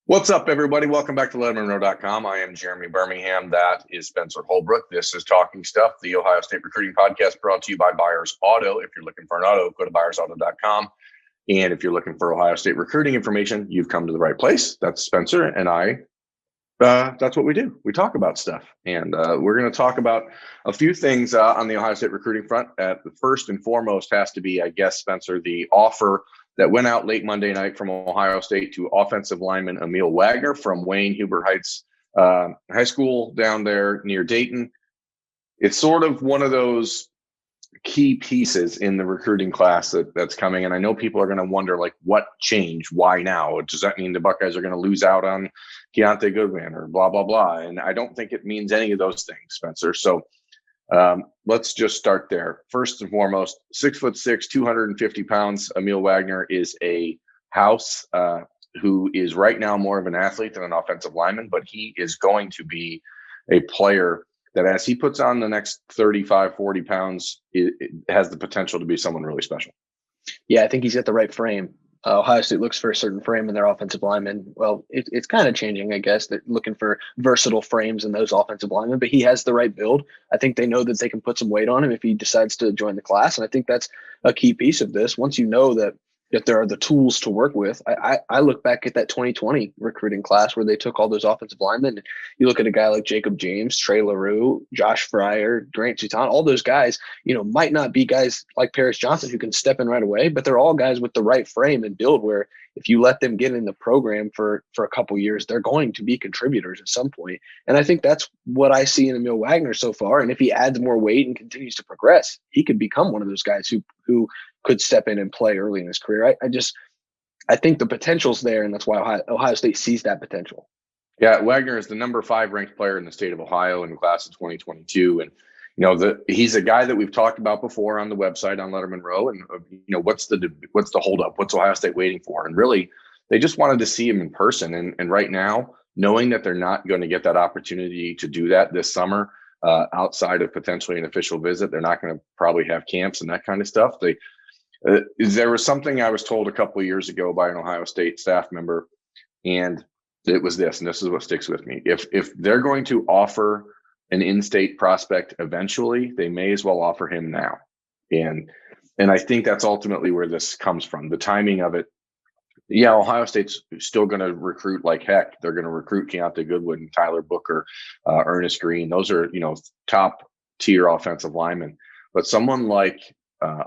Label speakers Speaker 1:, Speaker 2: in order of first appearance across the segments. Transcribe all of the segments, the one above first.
Speaker 1: What's up, everybody? Welcome back to LettermenRow.com. I am Jeremy Birmingham. That is Spencer Holbrook. This is Talking Stuff, the Ohio State recruiting podcast brought to you by Buyers Auto. If you're looking for an auto, go to buyersauto.com. And if you're looking for Ohio State recruiting information, you've come to the right place. That's Spencer and I. That's what we do. We talk about stuff. And we're going to talk about a few things on the Ohio State recruiting front. The first and foremost has to be, I guess, Spencer, the offer that went out late Monday night from Ohio State to offensive lineman Emil Wagner from Wayne Huber Heights High School down there near Dayton. It's sort of one of those key pieces in the recruiting class that's coming. And I know people are going to wonder, like, what changed? Why now? Does that mean the Buckeyes are going to lose out on Keontae Goodwin or blah, blah, blah? And I don't think it means any of those things, Spencer. So let's just start there. First and foremost, 6'6", 250 pounds. Emil Wagner is a house who is right now more of an athlete than an offensive lineman, but he is going to be a player that as he puts on the next 35, 40 pounds, it has the potential to be someone really special.
Speaker 2: Yeah, I think he's got the right frame. Ohio State looks for a certain frame in their offensive linemen. Well, it's kind of changing, I guess. They're looking for versatile frames in those offensive linemen, but he has the right build. I think they know that they can put some weight on him if he decides to join the class, and I think that's a key piece of this. Once you know that there are the tools to work with. I look back at that 2020 recruiting class where they took all those offensive linemen. And you look at a guy like Jacob James, Trey LaRue, Josh Fryer, Grant Tutan, all those guys, might not be guys like Paris Johnson who can step in right away, but they're all guys with the right frame and build where if you let them get in the program for a couple years, they're going to be contributors at some point. And I think that's what I see in Emil Wagner so far. And if he adds more weight and continues to progress, he could become one of those guys who could step in and play early in his career. I think the potential's there, and that's why Ohio State sees that potential.
Speaker 1: Yeah, Wagner is the number 5 ranked player in the state of Ohio in the class of 2022. And, he's a guy that we've talked about before on the website on Lettermen Row. And, what's the holdup? What's Ohio State waiting for? And really, they just wanted to see him in person. And right now, knowing that they're not going to get that opportunity to do that this summer, outside of potentially an official visit, they're not going to probably have camps and that kind of stuff. There was something I was told a couple of years ago by an Ohio State staff member, and it was this, and this is what sticks with me. If they're going to offer an in-state prospect eventually, they may as well offer him now. And I think that's ultimately where this comes from, the timing of it. Yeah, Ohio State's still going to recruit like heck. They're going to recruit Keontae Goodwin, Tyler Booker, Ernest Green. Those are, top tier offensive linemen. But someone like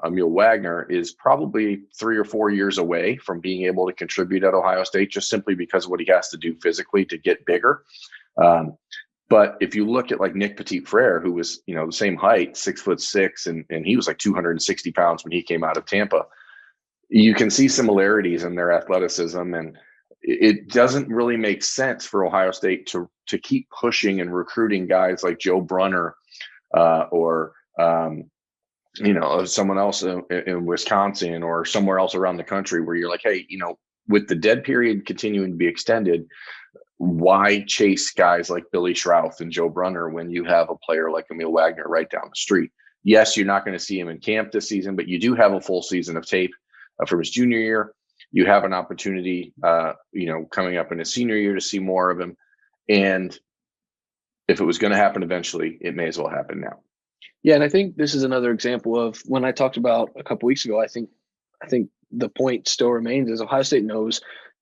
Speaker 1: Emil Wagner is probably 3 or 4 years away from being able to contribute at Ohio State, just simply because of what he has to do physically to get bigger. But if you look at like Nick Petit-Frere, who was, the same height, 6'6", and he was like 260 pounds when he came out of Tampa, you can see similarities in their athleticism. And it doesn't really make sense for Ohio State to keep pushing and recruiting guys like Joe Brunner or someone else in Wisconsin or somewhere else around the country where you're like, hey, with the dead period continuing to be extended, why chase guys like Billy Schrouth and Joe Brunner when you have a player like Emil Wagner right down the street? Yes, you're not going to see him in camp this season, but you do have a full season of tape from his junior year. You have an opportunity, coming up in his senior year to see more of him. And if it was going to happen eventually, it may as well happen now.
Speaker 2: Yeah, and I think this is another example of when I talked about a couple weeks ago. I think the point still remains is Ohio State knows.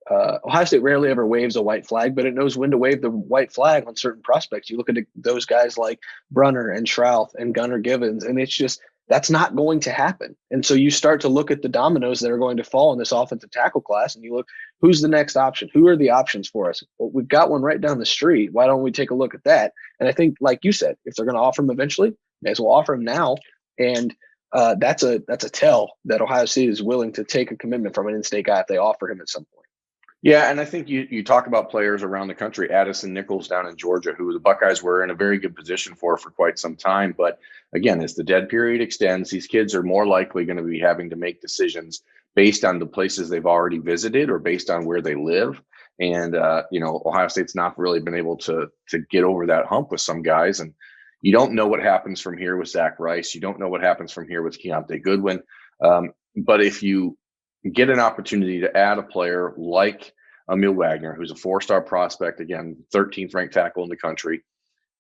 Speaker 2: Ohio State rarely ever waves a white flag, but it knows when to wave the white flag on certain prospects. You look at those guys like Brunner and Schrouth and Gunnar Givens, and it's just that's not going to happen. And so you start to look at the dominoes that are going to fall in this offensive tackle class, and you look, who's the next option? Who are the options for us? Well, we've got one right down the street. Why don't we take a look at that? And I think, like you said, if they're going to offer him eventually, may as well offer him now. And that's a tell that Ohio State is willing to take a commitment from an in-state guy if they offer him at some point.
Speaker 1: Yeah, and I think you talk about players around the country, Addison Nichols down in Georgia, who the Buckeyes were in a very good position for quite some time. But again, as the dead period extends, these kids are more likely going to be having to make decisions based on the places they've already visited or based on where they live. And, Ohio State's not really been able to get over that hump with some guys. And you don't know what happens from here with Zach Rice. You don't know what happens from here with Keontae Goodwin. But if you get an opportunity to add a player like Emil Wagner, who's a 4-star prospect, again, 13th ranked tackle in the country.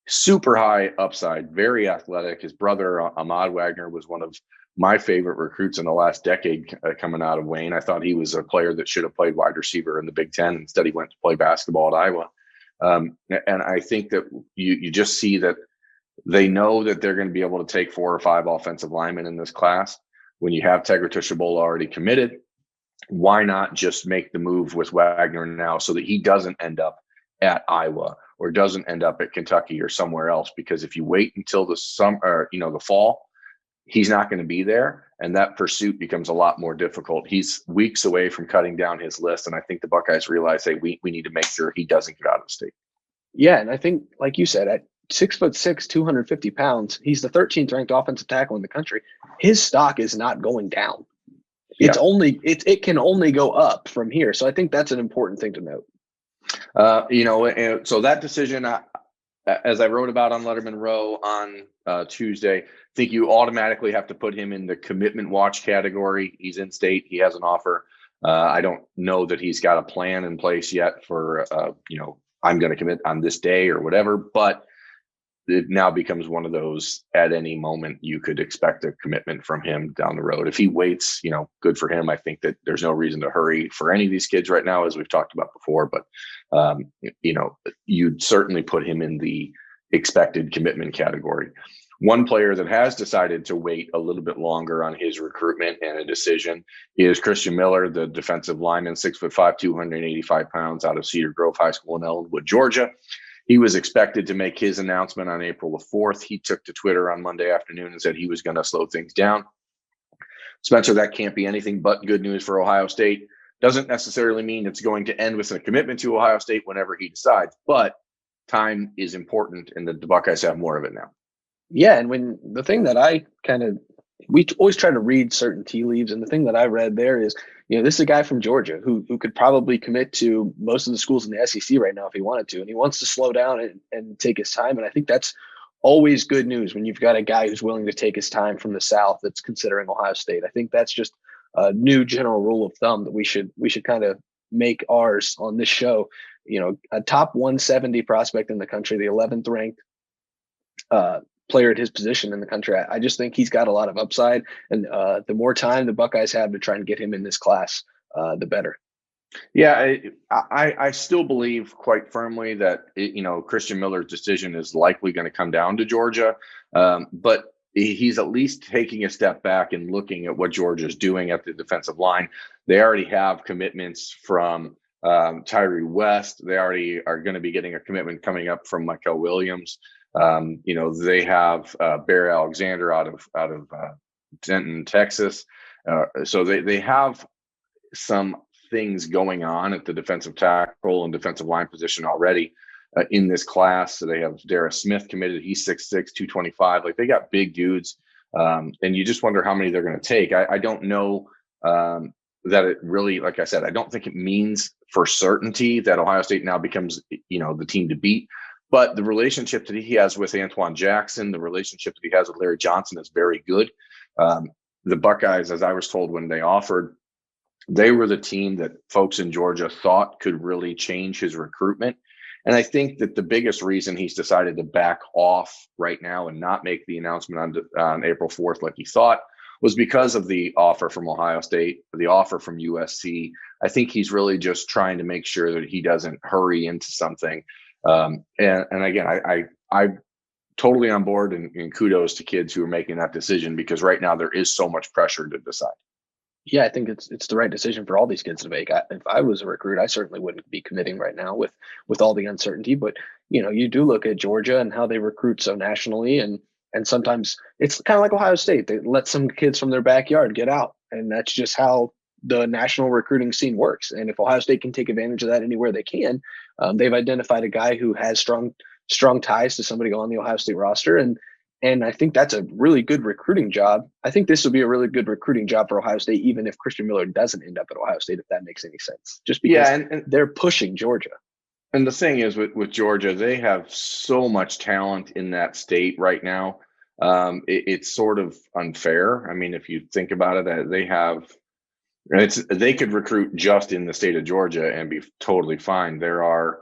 Speaker 1: Super high upside, very athletic. His brother, Aamil Wagner, was one of my favorite recruits in the last decade coming out of Wayne. I thought he was a player that should have played wide receiver in the Big Ten. Instead, he went to play basketball at Iowa. And I think that you just see that they know that they're going to be able to take 4 or 5 offensive linemen in this class. When you have Tegra Shabola already committed, why not just make the move with Wagner now so that he doesn't end up at Iowa or doesn't end up at Kentucky or somewhere else? Because if you wait until the summer, the fall, he's not going to be there, and that pursuit becomes a lot more difficult. He's weeks away from cutting down his list, and I think the Buckeyes realize, hey, we need to make sure he doesn't get out of the state.
Speaker 2: Yeah, and I think, like you said, at 6'6", 250 pounds, he's the 13th ranked offensive tackle in the country. His stock is not going down. It's only it can only go up from here. So I think that's an important thing to note.
Speaker 1: And so that decision, as I wrote about on Lettermen Row on Tuesday, I think you automatically have to put him in the commitment watch category. He's in state. He has an offer. I don't know that he's got a plan in place yet for, I'm going to commit on this day or whatever, but it now becomes one of those at any moment you could expect a commitment from him down the road. If he waits, good for him. I think that there's no reason to hurry for any of these kids right now, as we've talked about before, but you'd certainly put him in the expected commitment category. One player that has decided to wait a little bit longer on his recruitment and a decision is Christen Miller, the defensive lineman, 6'5", 285 pounds, out of Cedar Grove High School in Ellenwood, Georgia. He was expected to make his announcement on April the 4th. He took to Twitter on Monday afternoon and said he was going to slow things down. Spencer, that can't be anything but good news for Ohio State. Doesn't necessarily mean it's going to end with a commitment to Ohio State whenever he decides, but time is important, and the Buckeyes have more of it now.
Speaker 2: Yeah, and when the thing that we always try to read certain tea leaves, and the thing that I read there is, this is a guy from Georgia who could probably commit to most of the schools in the SEC right now if he wanted to, and he wants to slow down and take his time. And I think that's always good news when you've got a guy who's willing to take his time from the South that's considering Ohio State. I think that's just a new general rule of thumb that we should kind of make ours on this show. A top 170 prospect in the country, the 11th ranked player at his position in the country. I just think he's got a lot of upside, and the more time the Buckeyes have to try and get him in this class, the better.
Speaker 1: Yeah, I still believe quite firmly that Christen Miller's decision is likely going to come down to Georgia, but he's at least taking a step back and looking at what Georgia's doing at the defensive line. They already have commitments from Tyree West. They already are going to be getting a commitment coming up from Michael Williams. They have Barry Alexander out of Denton, Texas. So they have some things going on at the defensive tackle and defensive line position already in this class. So they have Darius Smith committed. He's 6'6", 225. Like, they got big dudes. And you just wonder how many they're going to take. I don't know that it really, like I said, I don't think it means for certainty that Ohio State now becomes, the team to beat. But the relationship that he has with Antoine Jackson, the relationship that he has with Larry Johnson is very good. The Buckeyes, as I was told when they offered, they were the team that folks in Georgia thought could really change his recruitment. And I think that the biggest reason he's decided to back off right now and not make the announcement on April 4th like he thought was because of the offer from Ohio State, the offer from USC. I think he's really just trying to make sure that he doesn't hurry into something. And again, I'm totally on board, and kudos to kids who are making that decision, because right now there is so much pressure to decide.
Speaker 2: Yeah, I think it's the right decision for all these kids to make. If I was a recruit, I certainly wouldn't be committing right now with all the uncertainty. But you do look at Georgia and how they recruit so nationally, and sometimes it's kind of like Ohio State. They let some kids from their backyard get out, and that's just how the national recruiting scene works. And if Ohio State can take advantage of that anywhere they can, they've identified a guy who has strong ties to somebody on the Ohio State roster. And I think that's a really good recruiting job. I think this will be a really good recruiting job for Ohio State, even if Christen Miller doesn't end up at Ohio State, if that makes any sense, just because and they're pushing Georgia.
Speaker 1: And the thing is with Georgia, they have so much talent in that state right now. It's sort of unfair. I mean, if you think about it, they have They could recruit just in the state of Georgia and be totally fine. There are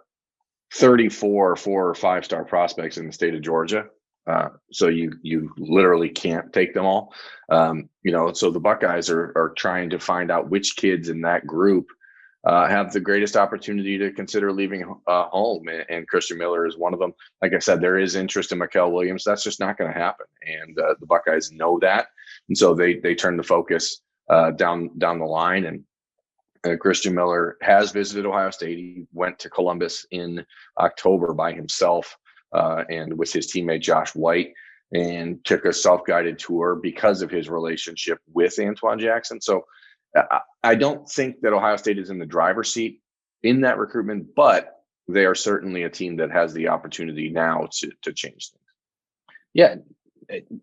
Speaker 1: 34 4 or 5-star prospects in the state of Georgia. So you literally can't take them all. So the Buckeyes are trying to find out which kids in that group have the greatest opportunity to consider leaving home, and Christen Miller is one of them. Like I said, there is interest in Mikel Williams. That's just not going to happen, and the Buckeyes know that, and so they turn the focus down the line. And Christen Miller has visited Ohio State. He went to Columbus in October by himself and with his teammate Josh White, and took a self-guided tour because of his relationship with Antoine Jackson. So I don't think that Ohio State is in the driver's seat in that recruitment, but they are certainly a team that has the opportunity now to change things.
Speaker 2: Yeah.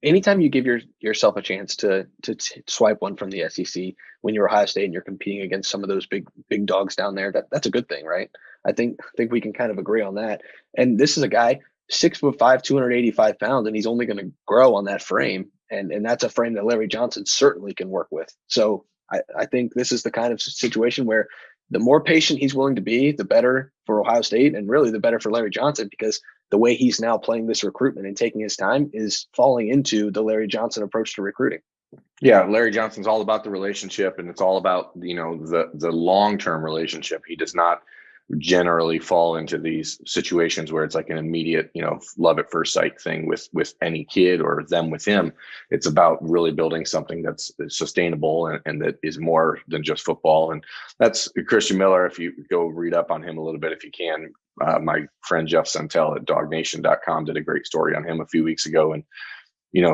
Speaker 2: Anytime you give yourself a chance to swipe one from the SEC when you're Ohio State and you're competing against some of those big dogs down there, that's a good thing, right? I think we can kind of agree on that. And this is a guy 6'5", 285 pounds, and he's only going to grow on that frame, and that's a frame that Larry Johnson certainly can work with. So I think this is the kind of situation where the more patient he's willing to be, the better for Ohio State, and really the better for Larry Johnson, because the way he's now playing this recruitment and taking his time is falling into the Larry Johnson approach to recruiting.
Speaker 1: Yeah, Larry Johnson's all about the relationship, and it's all about the long-term relationship. He does not generally fall into these situations where it's like an immediate love at first sight thing with any kid or them with him. It's about really building something that's sustainable and that is more than just football. And that's Christen Miller. If you go read up on him a little bit, if you can, my friend Jeff Santel at dognation.com did a great story on him a few weeks ago, and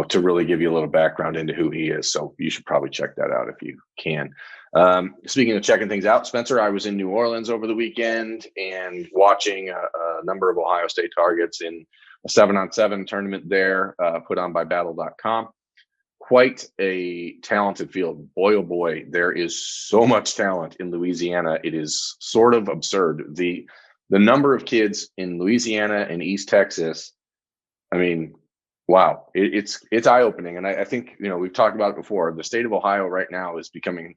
Speaker 1: to really give you a little background into who he is. So you should probably check that out if you can. Speaking of checking things out, Spencer, I was in New Orleans over the weekend and watching a number of Ohio State targets in a 7-on-7 tournament there, put on by battle.com. Quite a talented field. Boy, oh boy, there is so much talent in Louisiana. It is sort of absurd. The number of kids in Louisiana and East Texas, I mean, wow, it's eye-opening. And I think, we've talked about it before. The state of Ohio right now is becoming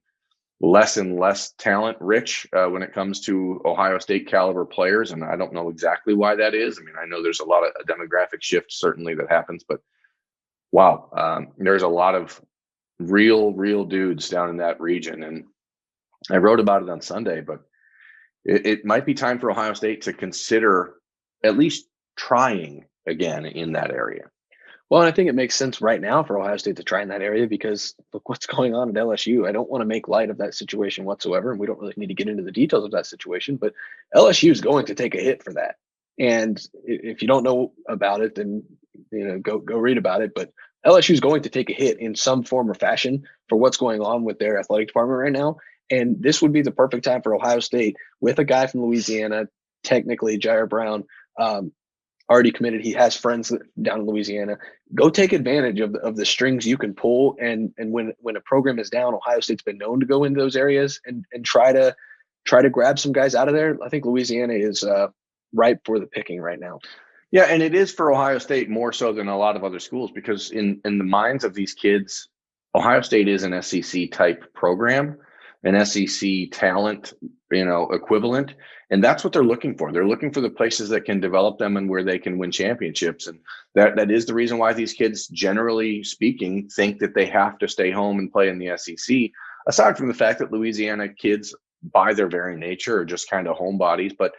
Speaker 1: less and less talent rich when it comes to Ohio State caliber players. And I don't know exactly why that is. I mean, I know there's a lot of a demographic shift certainly that happens, but wow, there's a lot of real dudes down in that region. And I wrote about it on Sunday, but it might be time for Ohio State to consider at least trying again in that area.
Speaker 2: Well, and I think it makes sense right now for Ohio State to try in that area because look what's going on at LSU. I don't want to make light of that situation whatsoever, and we don't really need to get into the details of that situation, but LSU is going to take a hit for that. And if you don't know about it, then go read about it. But LSU is going to take a hit in some form or fashion for what's going on with their athletic department right now. And this would be the perfect time for Ohio State with a guy from Louisiana, technically Jair Brown, already committed. He has friends down in Louisiana. Go take advantage of the strings you can pull. And when a program is down, Ohio State's been known to go into those areas and try to grab some guys out of there. I think Louisiana is ripe for the picking right now.
Speaker 1: Yeah, and it is for Ohio State more so than a lot of other schools because in the minds of these kids, Ohio State is an SEC type program, an SEC talent, equivalent. And that's what they're looking for. They're looking for the places that can develop them and where they can win championships. And that is the reason why these kids, generally speaking, think that they have to stay home and play in the SEC, aside from the fact that Louisiana kids, by their very nature, are just kind of homebodies. But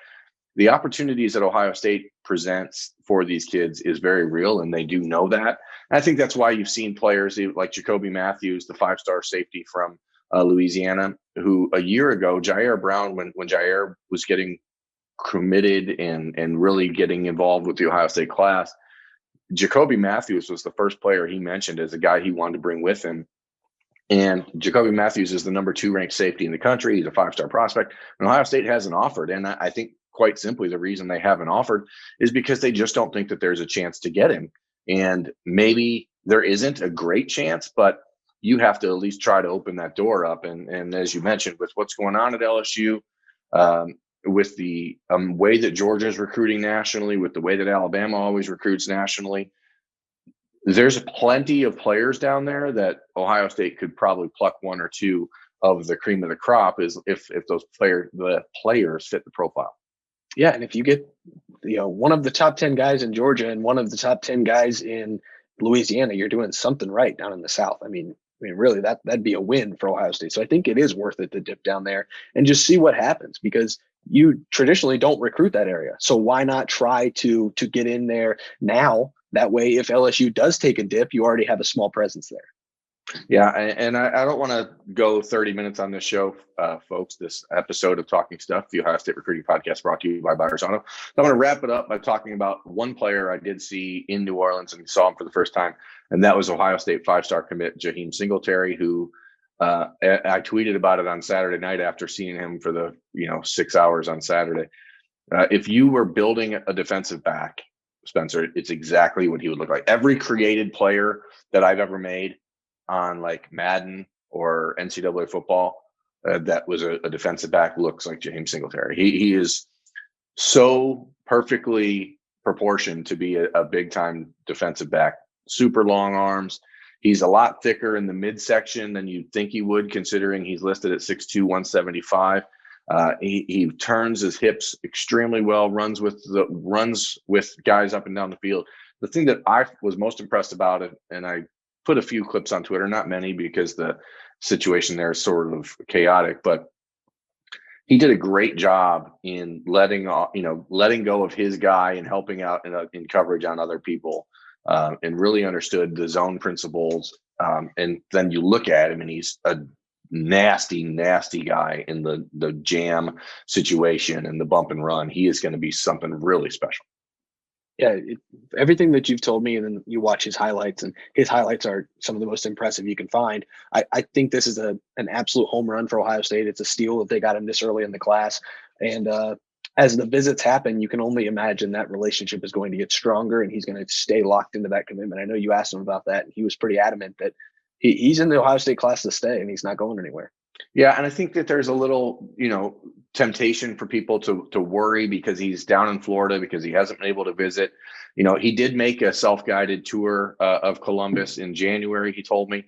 Speaker 1: the opportunities that Ohio State presents for these kids is very real, and they do know that. And I think that's why you've seen players like Jacoby Matthews, the 5-star safety from Louisiana, who a year ago, Jair Brown, when Jair was getting committed and really getting involved with the Ohio State class, Jacoby Matthews was the first player he mentioned as a guy he wanted to bring with him. And Jacoby Matthews is the number 2 ranked safety in the country. He's a 5-star prospect. And Ohio State hasn't offered. And I think quite simply the reason they haven't offered is because they just don't think that there's a chance to get him. And maybe there isn't a great chance, but you have to at least try to open that door up. And as you mentioned, with what's going on at LSU, with the way that Georgia is recruiting nationally, with the way that Alabama always recruits nationally, there's plenty of players down there that Ohio State could probably pluck 1 or 2 of the cream of the crop is if the players fit the profile.
Speaker 2: Yeah, and if you get one of the top 10 guys in Georgia and one of the top 10 guys in Louisiana, you're doing something right down in the South. I mean, really, that'd be a win for Ohio State. So I think it is worth it to dip down there and just see what happens, because you traditionally don't recruit that area. So why not try to get in there now? That way, if LSU does take a dip, you already have a small presence there.
Speaker 1: Yeah, and I don't want to go 30 minutes on this show, folks. This episode of Talking Stuff, the Ohio State Recruiting Podcast, brought to you by Buyers Auto. So I'm going to wrap it up by talking about one player I did see in New Orleans and saw him for the first time, and that was Ohio State 5-star commit Jaheem Singletary, who I tweeted about it on Saturday night after seeing him for the 6 hours on Saturday. If you were building a defensive back, Spencer, it's exactly what he would look like. Every created player that I've ever made on like Madden or NCAA football that was a defensive back looks like Jaheim Singletary. He is so perfectly proportioned to be a big time defensive back. Super long arms. He's a lot thicker in the midsection than you'd think he would, considering he's listed at 6'2", 175. He turns his hips extremely well, runs with guys up and down the field. The thing that I was most impressed about it, and I put a few clips on Twitter, not many because the situation there is sort of chaotic, but he did a great job in letting go of his guy and helping out in coverage on other people, and really understood the zone principles. And then you look at him and he's a nasty guy in the jam situation and the bump and run. He is going to be something really special.
Speaker 2: Yeah, everything that you've told me, and then you watch his highlights, and his highlights are some of the most impressive you can find. I think this is an absolute home run for Ohio State. It's a steal that they got him this early in the class. And as the visits happen, you can only imagine that relationship is going to get stronger, and he's going to stay locked into that commitment. I know you asked him about that, and he was pretty adamant that he's in the Ohio State class to stay, and he's not going anywhere.
Speaker 1: Yeah, and I think that there's a little, temptation for people to worry because he's down in Florida, because he hasn't been able to visit. He did make a self-guided tour of Columbus in January. He told me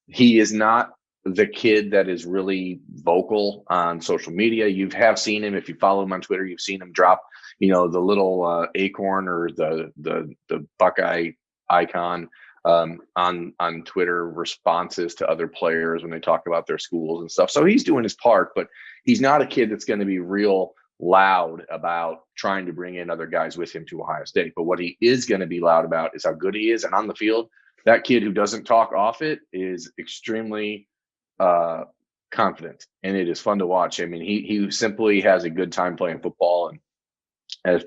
Speaker 1: he is not the kid that is really vocal on social media. You have seen him, if you follow him on Twitter, you've seen him drop, the little acorn or the Buckeye icon on Twitter responses to other players when they talk about their schools and stuff. So he's doing his part, but he's not a kid that's going to be real loud about trying to bring in other guys with him to Ohio State. But what he is going to be loud about is how good he is. And on the field, that kid who doesn't talk off it is extremely confident, and it is fun to watch. I mean, he simply has a good time playing football. And if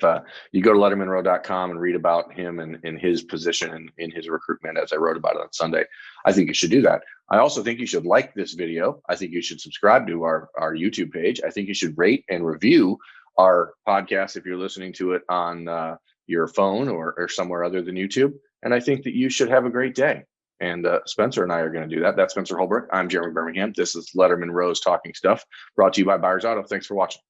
Speaker 1: you go to lettermenrow.com and read about him and his position and in his recruitment, as I wrote about it on Sunday, I think you should do that. I also think you should like this video. I think you should subscribe to our YouTube page. I think you should rate and review our podcast if you're listening to it on your phone or somewhere other than YouTube. And I think that you should have a great day. And Spencer and I are going to do that. That's Spencer Holbrook. I'm Jeremy Birmingham. This is Lettermen Row's Talking Stuff, brought to you by Buyers Auto. Thanks for watching.